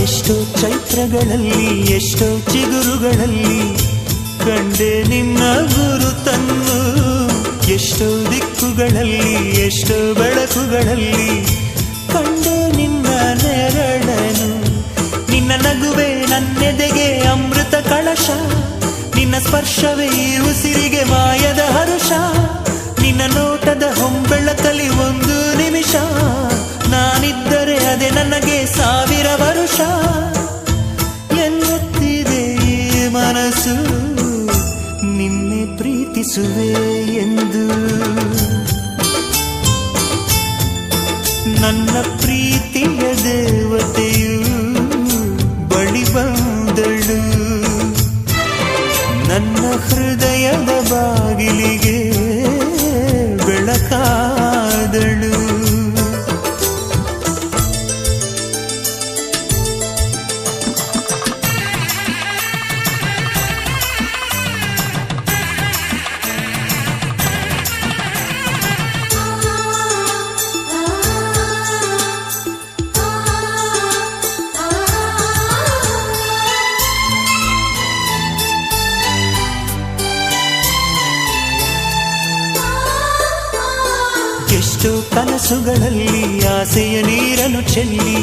ಎಷ್ಟೋ ಚೈತ್ರಗಳಲ್ಲಿ ಎಷ್ಟೋ ಚಿಗುರುಗಳಲ್ಲಿ ಕಂಡೆ ನಿನ್ನ ಗುರುತನ್ನು. ಎಷ್ಟೋ ದಿಕ್ಕುಗಳಲ್ಲಿ ಎಷ್ಟೋ ಬೆಳಕುಗಳಲ್ಲಿ ಕಂಡೆ ನಿನ್ನ ನೆರಳನು. ನಿನ್ನ ನಗುವೆ ನನ್ನೆದೆಗೆ ಅಮೃತ ಕಳಶ, ನಿನ್ನ ಸ್ಪರ್ಶವೇ ಈ ಉಸಿರಿಗೆ ಮಾಯದ ಹರುಷ. ನಿನ್ನ ನೋಟದ ಹೊಂಬೆಳಕಲಿ ಒಂದು ನಿಮಿಷ ನಾನಿದ್ದರೆ ಅದೇ ನನಗೆ 1000 ವರುಷ. ಎನ್ನುತ್ತಿದೆ ಈ ಮನಸ್ಸು ನಿನ್ನೆ ಪ್ರೀತಿಸುವೆ ಎಂದು. ನನ್ನ ಪ್ರೀತಿಯ ದೇವತೆಯು ಬಳಿ ಬಂದಳು, ನನ್ನ ಹೃದಯದ ಬಾಗಿಲಿಗೆ ಬೆಳಕಾದಳು. ಎಷ್ಟೋ ಕನಸುಗಳಲ್ಲಿ ಆಸೆಯ ನೀರನ್ನು ಚೆಲ್ಲಿ